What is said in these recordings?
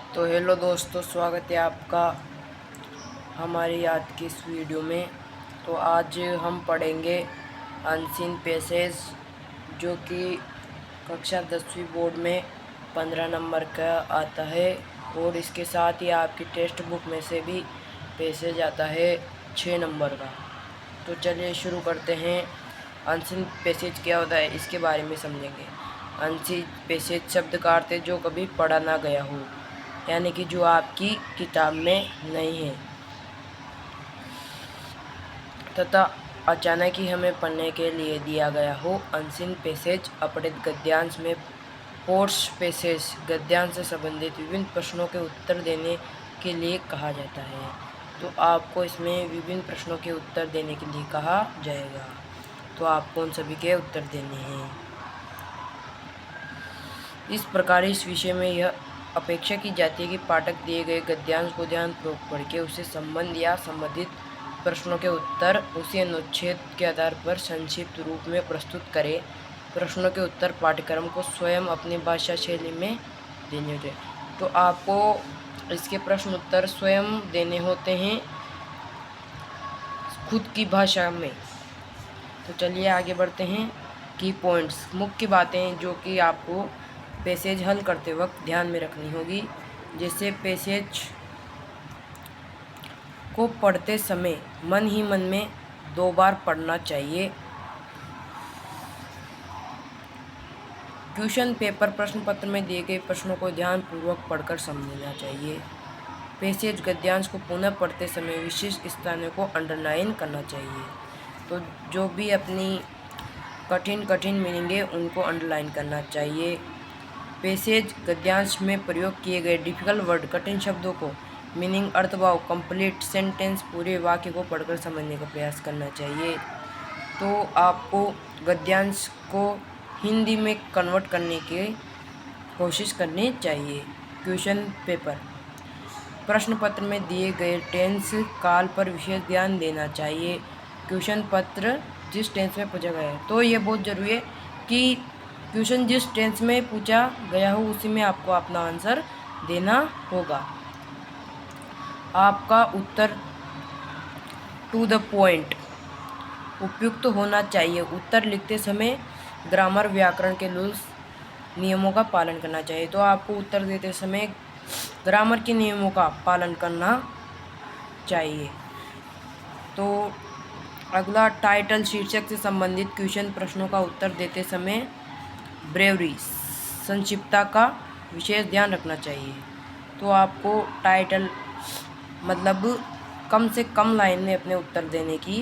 तो हेलो दोस्तों, स्वागत है आपका हमारी आज की इस वीडियो में। तो आज हम पढ़ेंगे अनसीन पैसेज, जो कि कक्षा 10वीं बोर्ड में 15 नंबर का आता है और इसके साथ ही आपकी टेक्स्ट बुक में से भी पैसेज आता है 6 नंबर का। तो चलिए शुरू करते हैं। अनसीन पैसेज क्या होता है इसके बारे में समझेंगे। अनसीन पैसेज शब्द का अर्थ है जो कभी पढ़ा ना गया हो, यानी कि जो आपकी किताब में नहीं है तथा अचानक ही हमें पढ़ने के लिए दिया गया हो। अनसीन पैसेज अपठित गद्यांश में फोर्स पैसेज गद्यांश से संबंधित विभिन्न प्रश्नों के उत्तर देने के लिए कहा जाता है। तो आपको इसमें विभिन्न प्रश्नों के उत्तर देने के लिए कहा जाएगा, तो आपको उन सभी के उत्तर देने हैं। इस प्रकार इस विषय में यह अपेक्षा की जाती है कि पाठक दिए गए गद्यांश को ध्यानपूर्वक पढ़ के उससे संबंध या संबंधित प्रश्नों के उत्तर उसी अनुच्छेद के आधार पर संक्षिप्त रूप में प्रस्तुत करें। प्रश्नों के उत्तर पाठ्यक्रम को स्वयं अपनी भाषा शैली में देने होते हैं। तो आपको इसके प्रश्न उत्तर स्वयं देने होते हैं खुद की भाषा में। तो चलिए आगे बढ़ते हैं। की पॉइंट्स, मुख्य बातें जो कि आपको पैसेज हल करते वक्त ध्यान में रखनी होगी। जैसे पैसेज को पढ़ते समय मन ही मन में 2 बार पढ़ना चाहिए। क्वेश्चन पेपर प्रश्न पत्र में दिए गए प्रश्नों को ध्यानपूर्वक पढ़कर समझना चाहिए। पैसेज गद्यांश को पुनः पढ़ते समय विशिष्ट स्थानों को अंडरलाइन करना चाहिए। तो जो भी अपनी कठिन मीनिंग है उनको अंडरलाइन करना चाहिए। पैसेज गद्यांश में प्रयोग किए गए डिफिकल्ट वर्ड, कठिन शब्दों को मीनिंग, अर्थभाव, कंप्लीट सेंटेंस, पूरे वाक्य को पढ़कर समझने का प्रयास करना चाहिए। तो आपको गद्यांश को हिंदी में कन्वर्ट करने की कोशिश करनी चाहिए। क्वेश्चन पेपर प्रश्न पत्र में दिए गए टेंस काल पर विशेष ध्यान देना चाहिए। क्वेश्चन पत्र जिस टेंस में पूछा गया है, तो ये बहुत ज़रूरी है कि क्वेश्चन जिस टेंस में पूछा गया हो उसी में आपको अपना आंसर देना होगा। आपका उत्तर टू द पॉइंट उपयुक्त होना चाहिए। उत्तर लिखते समय ग्रामर, व्याकरण के रूल्स, नियमों का पालन करना चाहिए। तो आपको उत्तर देते समय ग्रामर के नियमों का पालन करना चाहिए। तो अगला टाइटल, शीर्षक से संबंधित क्वेश्चन प्रश्नों का उत्तर देते समय ब्रेवरी, संक्षिप्तता का विशेष ध्यान रखना चाहिए। तो आपको टाइटल मतलब कम से कम लाइन में अपने उत्तर देने की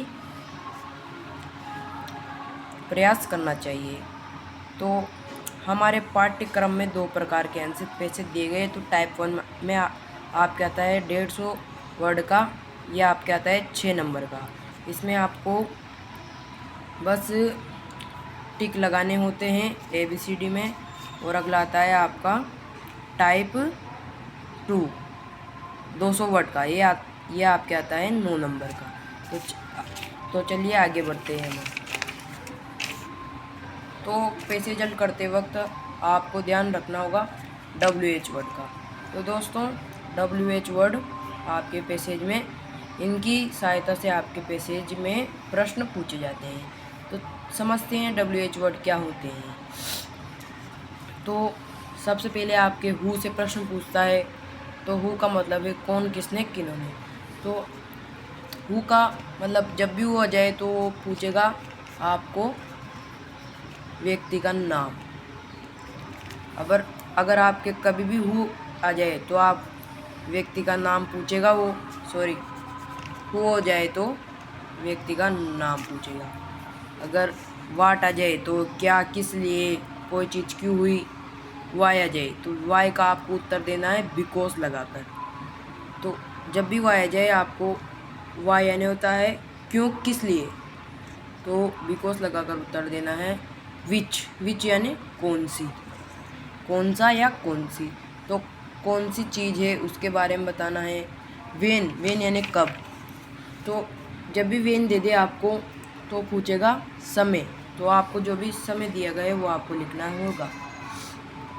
प्रयास करना चाहिए। तो हमारे पाठ्यक्रम में 2 प्रकार के अनसीन पैसेज दिए गए। तो टाइप 1 में आपके आता है 150 वर्ड का, या आपके आता है 6 नंबर का। इसमें आपको बस टिक लगाने होते हैं ABCD में। और अगला आता है आपका टाइप 2 200 वर्ड का, ये आपके आता है 9 नंबर का। तो चलिए आगे बढ़ते हैं हम। तो पैसेज हल करते वक्त आपको ध्यान रखना होगा WH वर्ड का। तो दोस्तों WH वर्ड आपके पैसेज में, इनकी सहायता से आपके पैसेज में प्रश्न पूछे जाते हैं। तो समझते हैं WH वर्ड क्या होते हैं। तो सबसे पहले आपके हु से प्रश्न पूछता है। तो हु का मतलब है कौन, किसने, किन्होंने। तो हु का मतलब जब भी हु आ जाए तो पूछेगा आपको व्यक्ति का नाम। अगर आपके कभी भी हु आ जाए तो आप व्यक्ति का नाम पूछेगा, हु हो जाए तो व्यक्ति का नाम पूछेगा। अगर वाट आ जाए तो क्या, किस लिए, कोई चीज़ क्यों हुई। वाई आ जाए तो वाई का आपको उत्तर देना है बिकॉज लगाकर। तो जब भी वाई आ जाए आपको वाई यानी होता है क्यों, किस लिए, तो बिकॉज लगाकर उत्तर देना है। विच यानी कौन सी, कौन सा या कौन सी, तो कौन सी चीज़ है उसके बारे में बताना है। वेन यानी कब। तो जब भी वेन दे दे आपको तो पूछेगा समय। तो आपको जो भी समय दिया गया है वो आपको लिखना होगा।